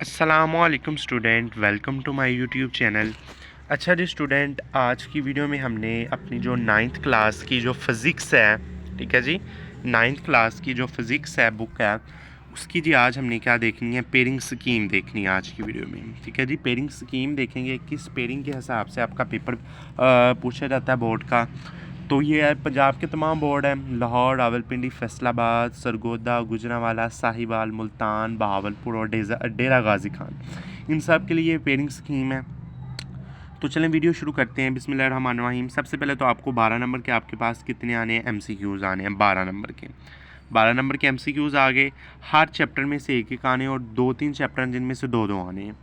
अस्सलामुअलैकुम student, welcome to my YouTube channel. अच्छा जी स्टूडेंट, आज की वीडियो में हमने अपनी जो 9th क्लास की जो फ़िज़िक्स है, ठीक है जी, 9th क्लास की जो फ़िज़िक्स है बुक है, उसकी जी आज हमने क्या देखनी है, पेयरिंग स्कीम देखनी है आज की वीडियो में। ठीक है जी, पेयरिंग स्कीम देखेंगे किस पेयरिंग के हिसाब से आपका पेपर पूछा जाता है बोर्ड का। तो ये है पंजाब के तमाम बोर्ड हैं, लाहौर, रावलपिंडी, फैसलाबाद, सरगोदा, गुजरांवाला, साहिवाल, मुल्तान, बहावलपुर और डेरा गाजी खान, इन सब के लिए पेयरिंग स्कीम है। तो चलें वीडियो शुरू करते हैं। बिस्मिल्लाहिर्रहमानिर्रहीम। सबसे पहले तो आपको 12 नंबर के आपके पास कितने आने हैं, MCQs आने हैं 12 नंबर के। 12 नंबर के MCQs आ गए। हर चैप्टर में से एक एक आने और 2-3 चैप्टर हैं जिनमें से 2-2 आने हैं।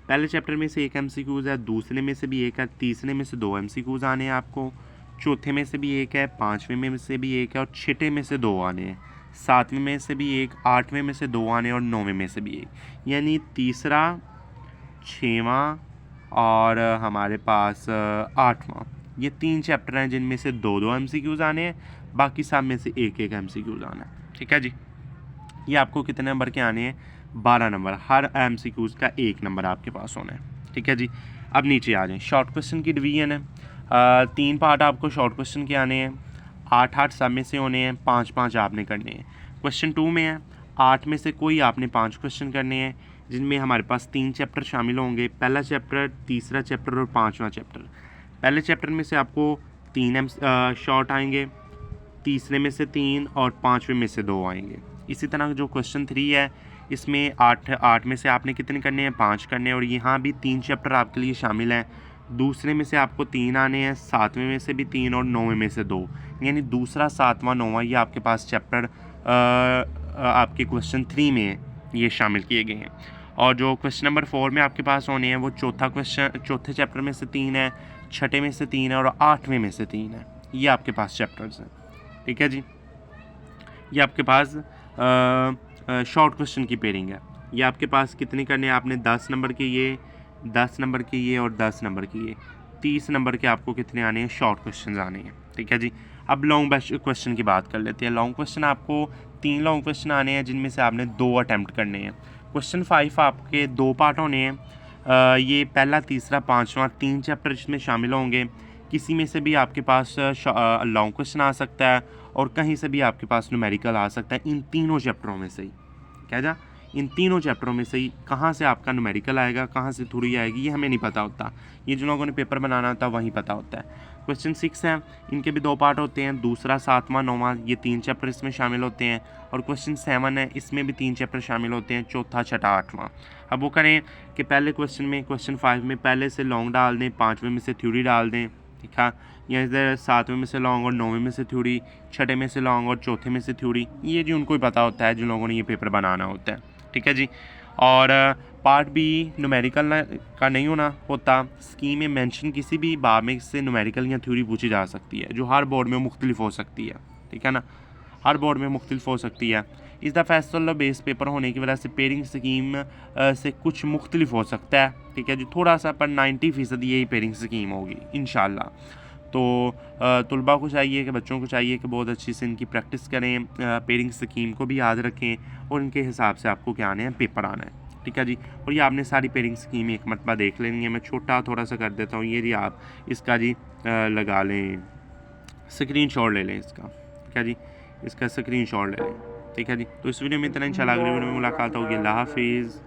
पहले चैप्टर में से एक MCQs है, दूसरे में से भी एक है, तीसरे में से 2 MCQs आने हैं आपको, चौथे में से भी एक है, पाँचवें में से भी एक है और छठे में से 2 आने हैं, सातवें में से भी एक, आठवें में से 2 आने और नौवें में से भी एक। यानी तीसरा, छठवां और हमारे पास आठवां, ये 3 चैप्टर हैं जिनमें से 2-2 MCQs आने हैं, बाकी सब में से एक एक MCQs आना है। ठीक है जी, ये आपको कितने नंबर के आने हैं, 12 नंबर। हर MCQs का 1 नंबर आपके पास होना है। ठीक है जी, अब नीचे आ जाएं। शॉर्ट क्वेश्चन की डिवीजन है, 3 पार्ट आपको शॉर्ट क्वेश्चन के आने हैं, 8-8 सब में से होने हैं, 5-5 आपने करने हैं। क्वेश्चन 2 में है 8 में से कोई आपने 5 क्वेश्चन करने हैं, जिनमें हमारे पास 3 चैप्टर शामिल होंगे, पहला चैप्टर, तीसरा चैप्टर और 5वां चैप्टर। पहले चैप्टर में से आपको 3 शॉर्ट आएंगे, तीसरे में से 3 और 5वें में से 2 आएंगे। इसी तरह जो क्वेश्चन 3 है, इसमें 8 में से आपने कितने करने हैं, 5 करने हैं और यहाँ भी 3 चैप्टर आपके लिए शामिल हैं। दूसरे में से आपको 3 आने हैं, सातवें में से भी 3 और नौवें में से 2, यानी दूसरा, सातवां, नौवां ये आपके पास चैप्टर आपके क्वेश्चन 3 में ये शामिल किए गए हैं। और जो क्वेश्चन नंबर 4 में आपके पास होने हैं वो चौथे चैप्टर में से 3 है, छठे में से 3 है और 8वें में से 3 है। ये आपके पास चैप्टर्स हैं। ठीक है जी, ये आपके पास शॉर्ट क्वेश्चन की पेयरिंग है। ये आपके पास कितने करने हैं आपने, 10 नंबर के ये, 10 नंबर के ये और 10 नंबर के ये, 30 नंबर के आपको कितने आने हैं, शॉर्ट क्वेश्चन आने हैं। ठीक है जी, अब लॉन्ग क्वेश्चन की बात कर लेते हैं। लॉन्ग क्वेश्चन आपको 3 लॉन्ग क्वेश्चन आने हैं जिनमें से आपने 2 अटैम्प्ट करने हैं। क्वेश्चन 5 आपके 2 पार्ट होने हैं, ये पहला, तीसरा, 5वां, 3 चैप्टर इसमें शामिल होंगे। किसी में से भी आपके पास लॉन्ग क्वेश्चन आ सकता है और कहीं से भी आपके पास न्यूमेरिकल आ सकता है। इन तीनों चैप्टरों में से ही क्या जा, इन तीनों चैप्टरों में से ही कहाँ से आपका न्यूमेरिकल आएगा, कहाँ से थ्योरी आएगी, ये हमें नहीं पता होता। ये जो लोगों ने पेपर बनाना होता है वहीं पता होता है। क्वेश्चन 6 है, इनके भी 2 पार्ट होते हैं, दूसरा, सातवां, नौवां, ये 3 चैप्टर इसमें शामिल होते हैं। और क्वेश्चन 7 है, इसमें भी 3 चैप्टर शामिल होते हैं, चौथा, छठा, आठवां। अब वो करें कि पहले क्वेश्चन में, क्वेश्चन 5 में पहले से लॉन्ग डाल दें, 5वें में से थ्योरी डाल दें। ठीक है, या इधर 7वें में से लॉन्ग और 9वें में से थ्योरी, छठे में से लॉन्ग और चौथे में से थ्योरी। ये जी उनको ही पता होता है जिन लोगों ने ये पेपर बनाना होता है। ठीक है जी, और पार्ट बी न्यूमेरिकल का नहीं होता। स्कीम में मेंशन किसी भी बाब में से न्यूमेरिकल या थ्योरी पूछी जा सकती है, जो हर बोर्ड में मुख्तलिफ हो सकती है। ठीक है ना, हर बोर्ड में मुख्तलिफ हो सकती है। इस द फैसल बेस पेपर होने की वजह से पेयरिंग स्कीम से कुछ मुख्तलिफ हो सकता है। ठीक है जी, थोड़ा सा, पर 90% यही पेयरिंग स्कीम होगी इंशाल्लाह। तो तलबा को चाहिए कि, बच्चों को चाहिए कि बहुत अच्छी से इनकी प्रैक्टिस करें, पेयरिंग स्कीम को भी याद रखें और इनके हिसाब से आपको क्या आने हैं, पेपर आना है। ठीक है जी, और ये आपने सारी पेयरिंग स्कीम एक मरतबा देख लेनी है। मैं छोटा थोड़ा सा कर देता हूँ, ये जी आप इसका जी लगा लें, स्क्रीनशॉट ले लें इसका। ठीक है जी, इसका स्क्रीनशॉट ले लें। ठीक है जी, तो इस वीडियो में इतना, इंशाल्लाह अगली वीडियो में मुलाकात होगी। अल्लाह हाफिज़।